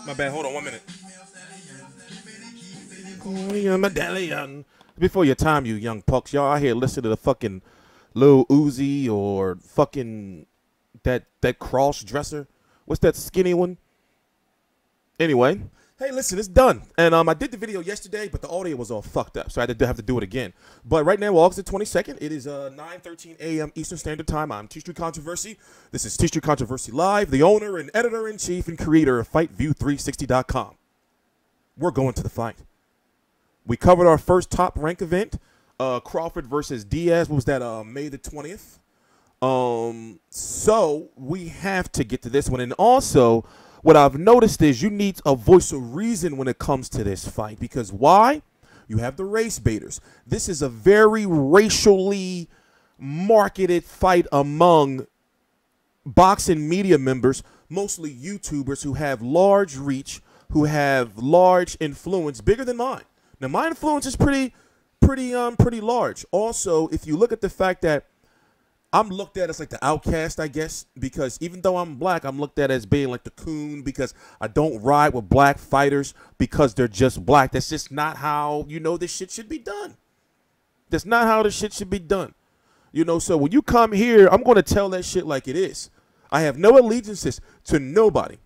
My bad. Hold on 1 minute. Medallion. Before your time, you young pucks, y'all out here listening to the fucking Lil Uzi or fucking that cross dresser. What's that skinny one? Anyway, hey, listen, it's done. And I did the video yesterday, but the audio was all fucked up, so I had to have to do it again. But right now, August the 22nd, it is 9:13 a.m. Eastern Standard Time. I'm TstreeT Controversy. This is TstreeT Controversy Live, the owner and editor-in-chief and creator of FightView360.com. We're going to the fight. We covered our first top rank event, Crawford versus Diaz. What was that, May the 20th? So we have to get to this one. And also, what I've noticed is you need a voice of reason when it comes to this fight. Because why? You have the race baiters. This is a very racially marketed fight among boxing media members, mostly YouTubers who have large reach, who have large influence, bigger than mine. Now, my influence is pretty large. Also, if you look at the fact that I'm looked at as like the outcast, I guess, because even though I'm black, I'm looked at as being like the coon because I don't ride with black fighters because they're just black. That's just not how, you know, this shit should be done. That's not how this shit should be done. You know, so when you come here, I'm going to tell that shit like it is. I have no allegiances to nobody.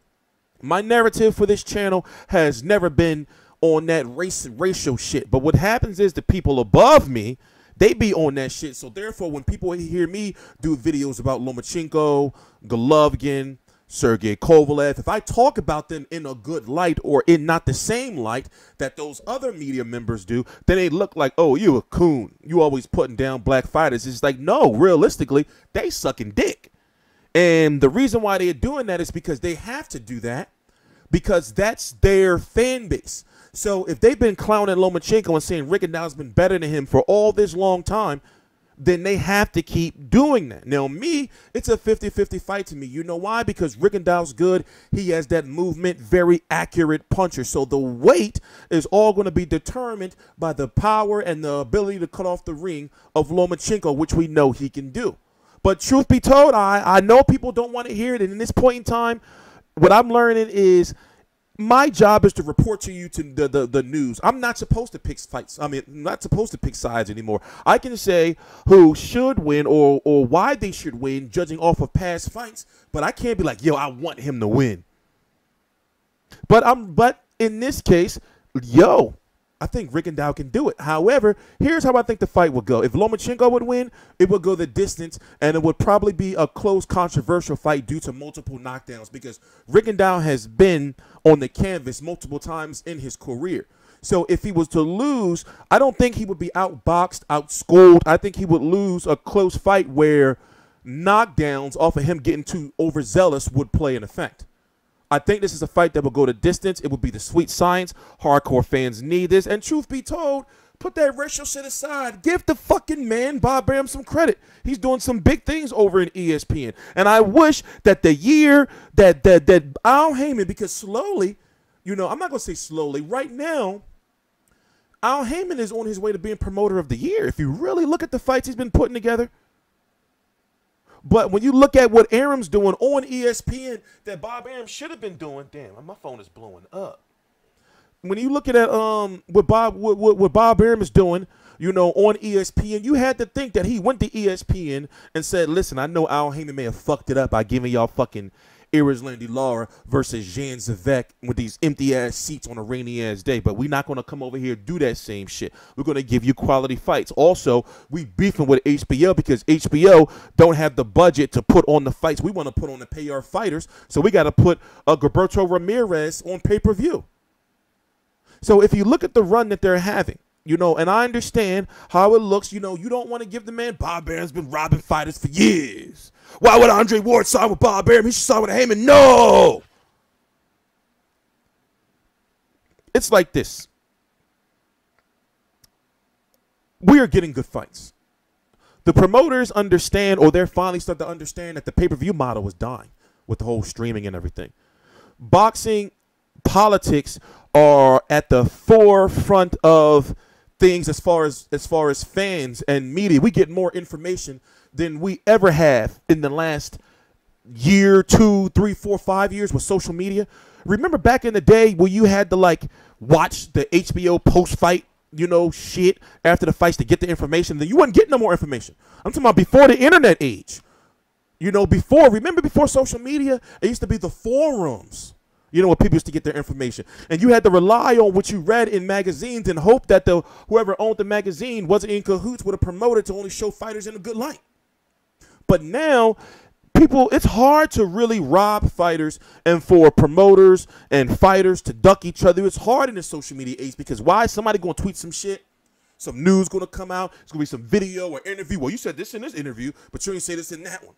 My narrative for this channel has never been on that racial shit. But what happens is the people above me, they be on that shit. So therefore, when people hear me do videos about Lomachenko, Golovkin, Sergey Kovalev, if I talk about them in a good light or in not the same light that those other media members do, then they look like, oh, you a coon. You always putting down black fighters. It's like, no, realistically, they sucking dick. And the reason why they're doing that is because they have to do that because that's their fan base. So if they've been clowning Lomachenko and saying Rigondeaux's been better than him for all this long time, then they have to keep doing that. Now, me, it's a 50-50 fight to me. You know why? Because Rigondeaux's good. He has that movement, very accurate puncher. So the weight is all going to be determined by the power and the ability to cut off the ring of Lomachenko, which we know he can do. But truth be told, I know people don't want to hear it. And in this point in time, what I'm learning is my job is to report to you to the news. I'm not supposed to pick fights. I mean, I'm not supposed to pick sides anymore. I can say who should win or why they should win, judging off of past fights. But I can't be like, yo, I want him to win. But in this case, yo, I think Rigondeaux can do it. However, here's how I think the fight would go. If Lomachenko would win, it would go the distance, and it would probably be a close, controversial fight due to multiple knockdowns because Rigondeaux has been on the canvas multiple times in his career. So if he was to lose, I don't think he would be outboxed, outschooled. I think he would lose a close fight where knockdowns off of him getting too overzealous would play an effect. I think this is a fight that will go the distance. It would be the sweet science. Hardcore fans need this. And truth be told, put that racial shit aside. Give the fucking man, Bob Arum, some credit. He's doing some big things over in ESPN. And I wish that the year that Al Heyman, because slowly, you know, I'm not going to say slowly. Right now, Al Heyman is on his way to being promoter of the year. If you really look at the fights he's been putting together. But when you look at what Arum's doing on ESPN that Bob Arum should have been doing, damn, my phone is blowing up. When you look at what Bob Arum is doing, you know, on ESPN, you had to think that he went to ESPN and said, listen, I know Al Heyman may have fucked it up by giving y'all fucking Landy Lara versus Jan Zavek with these empty-ass seats on a rainy-ass day. But we're not going to come over here and do that same shit. We're going to give you quality fights. Also, we beefing with HBO because HBO don't have the budget to put on the fights we want to put on to pay our fighters. So we got to put Gilberto Ramirez on pay-per-view. So if you look at the run that they're having, you know, and I understand how it looks. You know, you don't want to give the man. Bob Arum's been robbing fighters for years. Why would Andre Ward side with Bob Arum? He should side with Heyman. No! It's like this. We are getting good fights. The promoters understand, or they're finally starting to understand that the pay-per-view model is dying with the whole streaming and everything. Boxing politics are at the forefront of things as far as fans and media. We get more information than we ever have in the last year, 2, 3, 4, 5 years with social media. Remember back in the day where you had to like watch the HBO post-fight, you know, shit after the fights to get the information. Then you wouldn't get no more information. I'm talking about before the internet age. You know, remember before social media, it used to be the forums, you know, where people used to get their information. And you had to rely on what you read in magazines and hope that whoever owned the magazine wasn't in cahoots with a promoter to only show fighters in a good light. But now, it's hard to really rob fighters and for promoters and fighters to duck each other. It's hard in the social media age because why? Somebody going to tweet some shit. Some news going to come out. It's going to be some video or interview. Well, you said this in this interview, but you ain't say this in that one.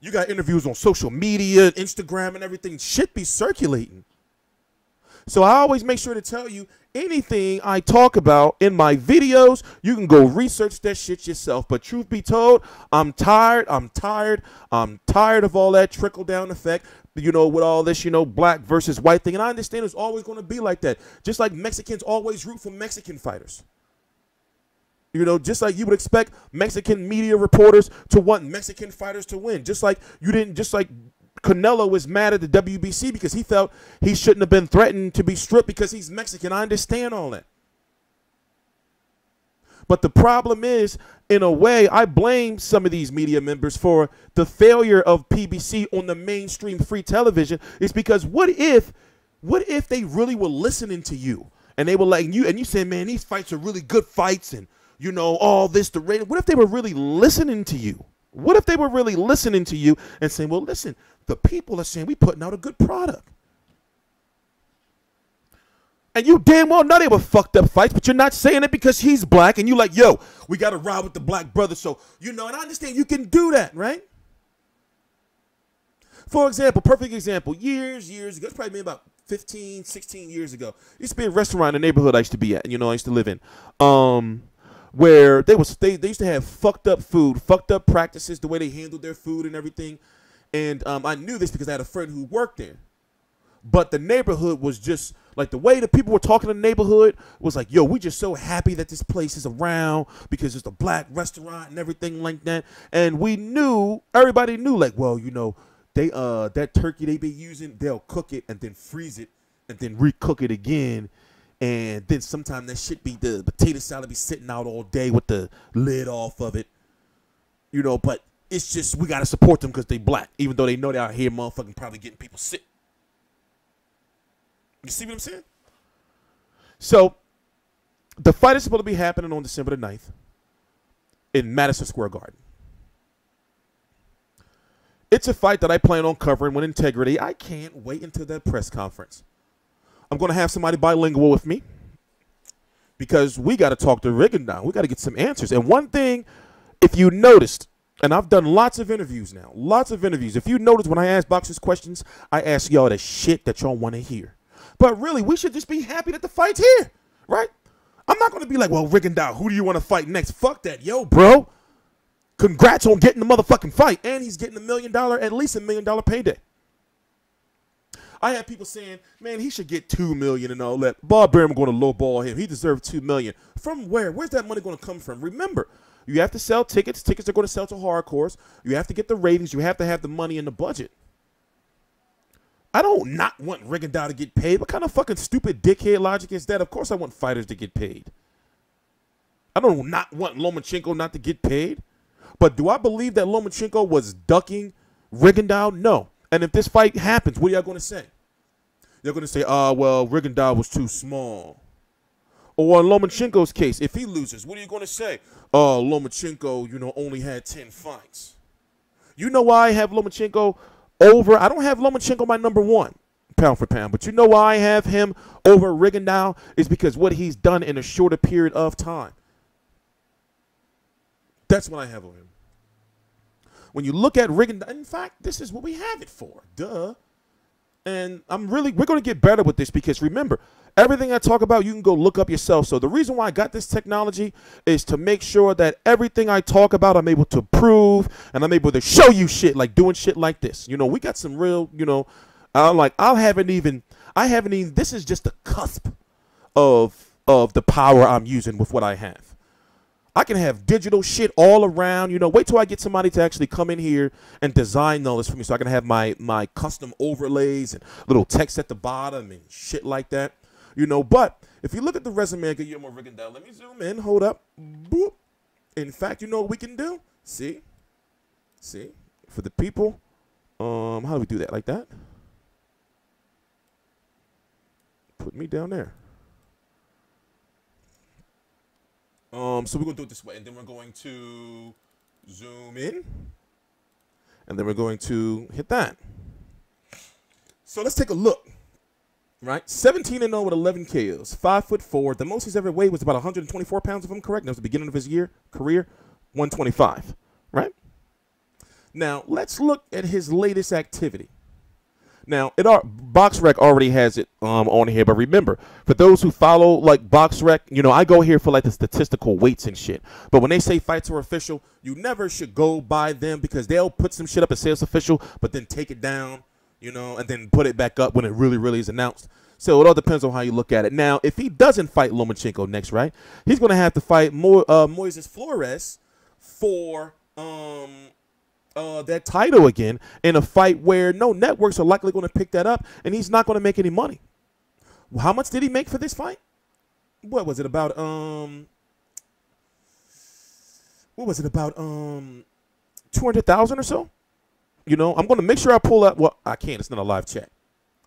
You got interviews on social media, Instagram, and everything. Shit be circulating. So I always make sure to tell you, anything I talk about in my videos, you can go research that shit yourself. But truth be told, I'm tired of all that trickle-down effect, you know, with all this, you know, black versus white thing. And I understand it's always going to be like that. Just like Mexicans always root for Mexican fighters. You know, just like you would expect Mexican media reporters to want Mexican fighters to win. Just like Canelo was mad at the WBC because he felt he shouldn't have been threatened to be stripped because he's Mexican. I understand all that. But the problem is, in a way, I blame some of these media members for the failure of PBC on the mainstream free television. It's because what if they really were listening to you and they were like you and you said, man, these fights are really good fights and you know all this the rating. What if they were really listening to you? What if they were really listening to you and saying, well, listen, the people are saying we putting out a good product. And you damn well know they were fucked up fights, but you're not saying it because he's black and you like, yo, we got to ride with the black brother. So, you know, and I understand you can do that, right? For example, perfect example, years ago, it's probably been about 15, 16 years ago. There used to be a restaurant in the neighborhood I used to be at, you know, I used to live in. Where they used to have fucked up food, fucked up practices, the way they handled their food and everything. And I knew this because I had a friend who worked there. But the neighborhood was just like the way the people were talking in the neighborhood was like, yo, we just so happy that this place is around because it's a black restaurant and everything like that. And everybody knew like, well, you know, that turkey they be using, they'll cook it and then freeze it and then recook it again. And then sometimes that shit the potato salad be sitting out all day with the lid off of it. You know, but it's just, we got to support them because they black, even though they know they're out here motherfucking probably getting people sick. You see what I'm saying? So, the fight is supposed to be happening on December the 9th in Madison Square Garden. It's a fight that I plan on covering with integrity. I can't wait until that press conference. I'm going to have somebody bilingual with me because we got to talk to Rigondeaux. We got to get some answers. And one thing, if you noticed, and I've done lots of interviews now, If you noticed when I ask boxers questions, I ask y'all the shit that y'all want to hear. But really, we should just be happy that the fight's here, right? I'm not going to be like, well, Rigondeaux, who do you want to fight next? Fuck that. Yo, bro, congrats on getting the motherfucking fight. And he's getting at least $1 million payday. I have people saying, man, he should get $2 million and all that. Bob Burnham going to lowball him. He deserves $2 million. From where? Where's that money going to come from? Remember, you have to sell tickets. Tickets are going to sell to hardcores. You have to get the ratings. You have to have the money in the budget. I don't not want Rigondeaux to get paid. What kind of fucking stupid dickhead logic is that? Of course I want fighters to get paid. I don't not want Lomachenko not to get paid. But do I believe that Lomachenko was ducking Rigondeaux? No. And if this fight happens, what are y'all going to say? They're going to say, well, Rigondeaux was too small. Or in Lomachenko's case, if he loses, what are you going to say? Lomachenko, you know, only had 10 fights. You know why I have Lomachenko over? I don't have Lomachenko my number one, pound for pound. But you know why I have him over Rigondeaux is because what he's done in a shorter period of time. That's what I have on him. When you look at Rigondeaux, in fact, this is what we have it for. Duh. And we're going to get better with this because remember, everything I talk about, you can go look up yourself. So the reason why I got this technology is to make sure that everything I talk about, I'm able to prove and I'm able to show you shit like doing shit like this. You know, we got some real, you know, I I haven't even, this is just the cusp of the power I'm using with what I have. I can have digital shit all around, you know. Wait till I get somebody to actually come in here and design all this for me, so I can have my custom overlays and little text at the bottom and shit like that, you know. But if you look at the resume of Guillermo Rigondeaux, let me zoom in, hold up, boop. In fact, you know what we can do? See, for the people, how do we do that? Like that? Put me down there. So we're going to do it this way, and then we're going to zoom in, and then we're going to hit that. So let's take a look, right? 17-0 with 11 KOs, 5'4". The most he's ever weighed was about 124 pounds, if I'm correct. That was the beginning of his career, 125, right? Now, let's look at his latest activity. Now, BoxRec already has it on here, but remember, for those who follow like BoxRec, you know, I go here for like the statistical weights and shit. But when they say fights are official, you never should go by them, because they'll put some shit up and say it's official, but then take it down, you know, and then put it back up when it really is announced. So it all depends on how you look at it. Now, if he doesn't fight Lomachenko next, right, he's going to have to fight Moises Flores for that title again, in a fight where no networks are likely going to pick that up, and he's not going to make any money. How much did he make for this fight? What was it about? What was it about? 200,000 or so. You know, I'm going to make sure I pull up. Well, I can't. It's not a live chat.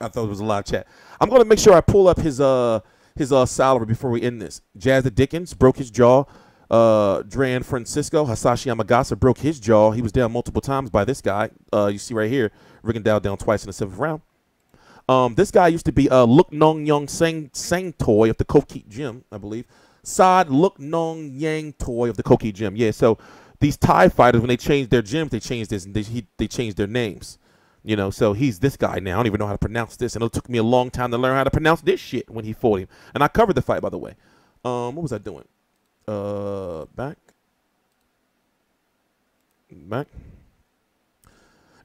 I thought it was a live chat. I'm going to make sure I pull up his salary before we end this. Jazz the Dickens broke his jaw. Dran Francisco Hasashi Yamagasa broke his jaw. He was down multiple times by this guy. You see right here, Rigondeaux down twice in the 7th round. This guy used to be Luk Nong Yang Sang Toy of the Koki Gym, I believe. Saad Luk Nong Yang Toy of the Koki Gym. Yeah, so these Thai fighters, when they changed their gyms, they changed this, and they changed their names. You know, so he's this guy now. I don't even know how to pronounce this, and it took me a long time to learn how to pronounce this shit when he fought him. And I covered the fight, by the way. What was I doing? Back.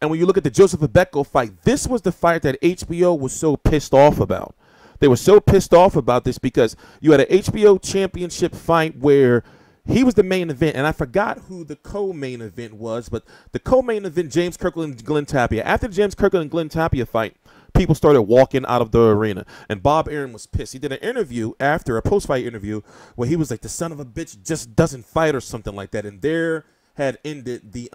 And when you look at the Joseph Abeko fight, this was the fight that HBO was so pissed off about. They were so pissed off about this because you had an HBO championship fight where he was the main event, and I forgot who the co-main event was, but the co-main event, James Kirkland and Glenn Tapia. After the James Kirkland and Glenn Tapia fight, people started walking out of the arena, and Bob Arum was pissed. He did an interview after, a post-fight interview, where he was like, the son of a bitch just doesn't fight or something like that, and there had ended the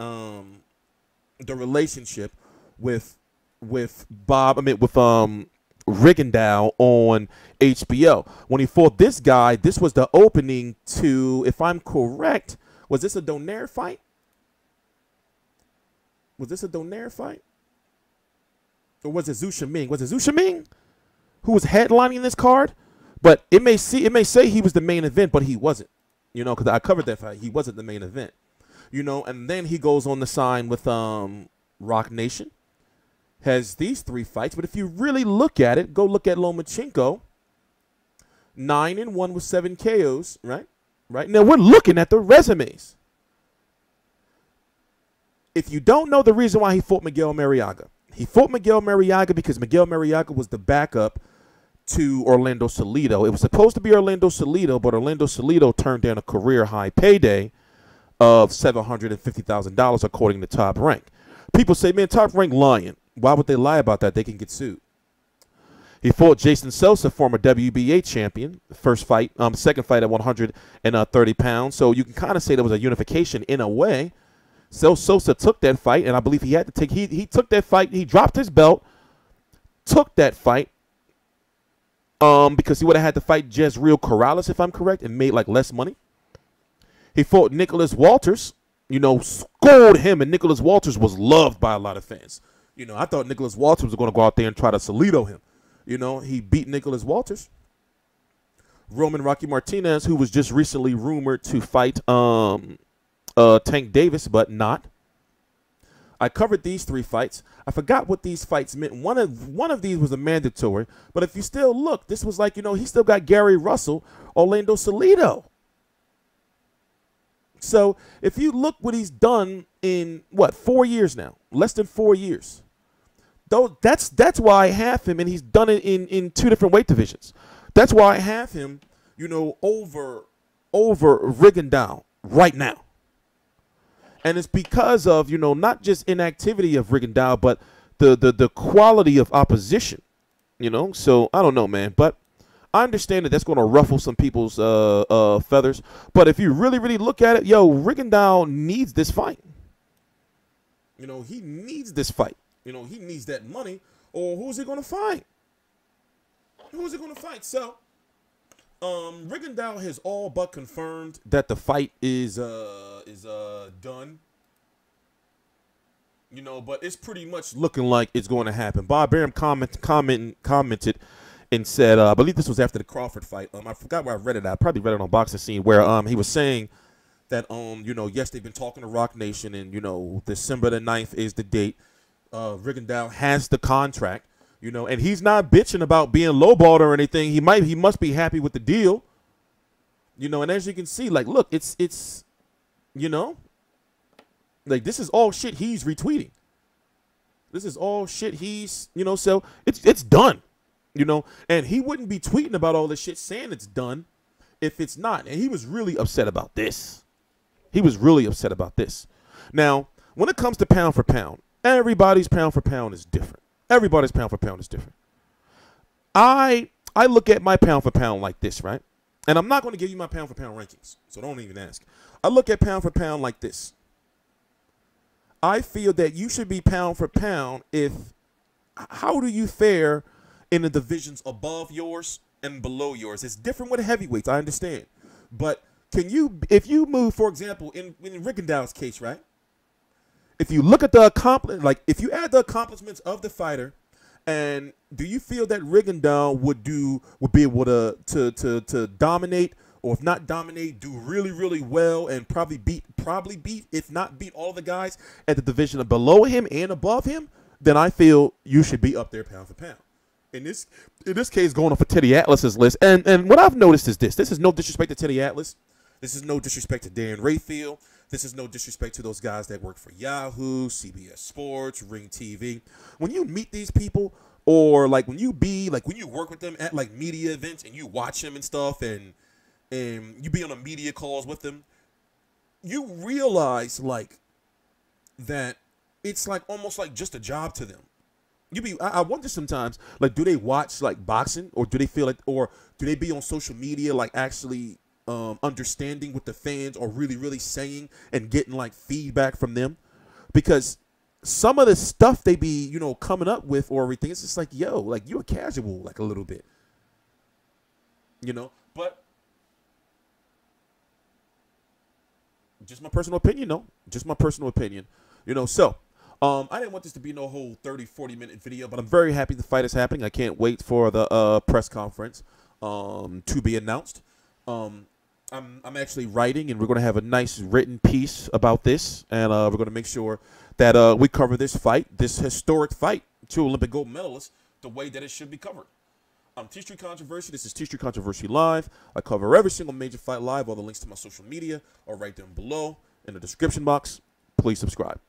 relationship with Rigondeaux on HBO. When he fought this guy, this was the opening to, if I'm correct, was this a Donaire fight? Was this a Donaire fight? Or was it Zhu Shiming? Was it Zhu Shiming who was headlining this card? But it may say he was the main event, but he wasn't. You know, because I covered that fight. He wasn't the main event. You know, and then he goes on to sign with Rock Nation. Has these 3 fights, but if you really look at it, go look at Lomachenko. 9-1 with 7 KOs, right? Right now we're looking at the resumes. If you don't know the reason why he fought Miguel Mariaga, he fought Miguel Mariaga because Miguel Mariaga was the backup to Orlando Salido. It was supposed to be Orlando Salido, but Orlando Salido turned down a career high payday of $750,000 according to Top Rank. People say, man, Top Rank lying. Why would they lie about that? They can get sued. He fought Jason Sosa, former WBA champion. Second fight at 130 pounds. So you can kind of say there was a unification in a way. So Sosa took that fight, and I believe he had to take. He took that fight. He dropped his belt, took that fight, because he would have had to fight Jezreel Corrales, if I'm correct, and made like less money. He fought Nicholas Walters. You know, scored him, and Nicholas Walters was loved by a lot of fans. You know, I thought Nicholas Walters was going to go out there and try to Salido him. You know, he beat Nicholas Walters. Roman Rocky Martinez, who was just recently rumored to fight Tank Davis, but not. I covered these 3 fights. I forgot what these fights meant. One of these was a mandatory, but if you still look, this was like, you know, he still got Gary Russell, Orlando Salido. So if you look what he's done in, what, 4 years now, less than 4 years. that's why I have him, and he's done it in 2 different weight divisions. That's why I have him, you know, over Rigondeaux right now. And it's because of, you know, not just inactivity of Rigondeaux, but the quality of opposition, you know. So I don't know, man, but I understand that that's going to ruffle some people's feathers. But if you really look at it, yo, Rigondeaux needs this fight. You know, he needs this fight. You know, he needs that money, or who's he going to fight? Who's he going to fight? So, Rigondeaux has all but confirmed that the fight is done. You know, but it's pretty much looking like it's going to happen. Bob Arum commented and said, I believe this was after the Crawford fight. I forgot where I read it. I probably read it on Boxing Scene, where he was saying that you know, yes, they've been talking to Rock Nation, and you know, December the 9th is the date. Rigondeaux has the contract, you know, and he's not bitching about being lowballed or anything. He must be happy with the deal, you know. And as you can see, like, look, it's you know, like, this is all shit he's retweeting. This is all shit he's, you know, so it's done, you know. And he wouldn't be tweeting about all this shit saying it's done if it's not. And he was really upset about this. He was really upset about this. Now, when it comes to pound for pound, everybody's pound for pound is different. Everybody's pound for pound is different. I look at my pound for pound like this, right? And I'm not going to give you my pound for pound rankings, so don't even ask. I look at pound for pound like this. I feel that you should be pound for pound how do you fare in the divisions above yours and below yours? It's different with heavyweights, I understand. But if you move, for example, in Rigondeaux's case, right? If you look at if you add the accomplishments of the fighter, and do you feel that Rigondeaux would be able to dominate, or if not dominate, do really well, and probably beat, if not beat all the guys at the division below him and above him? Then I feel you should be up there pound for pound. In this case, going off of Teddy Atlas's list, and what I've noticed is this. This is no disrespect to Teddy Atlas. This is no disrespect to Dan Rayfield. This is no disrespect to those guys that work for Yahoo, CBS Sports, Ring TV. When you meet these people, or like when you work with them at like media events and you watch them and stuff, and you be on a media calls with them, you realize like that it's like almost like just a job to them. I wonder sometimes, like, do they watch like boxing, or do they feel like, or do they be on social media like actually understanding what the fans are really saying and getting like feedback from them? Because some of the stuff they be, you know, coming up with or everything, it's just like, yo, like, you're casual like a little bit, you know. But just my personal opinion, though. Just my personal opinion, you know. So I didn't want this to be no whole 30-40 minute video, but I'm very happy the fight is happening. I can't wait for the press conference to be announced. I'm actually writing, and we're going to have a nice written piece about this, and we're going to make sure that we cover this fight, this historic fight, 2 Olympic gold medalists, the way that it should be covered. I'm TstreeT Controversy. This is TstreeT Controversy Live. I cover every single major fight live. All the links to my social media are right down below in the description box. Please subscribe.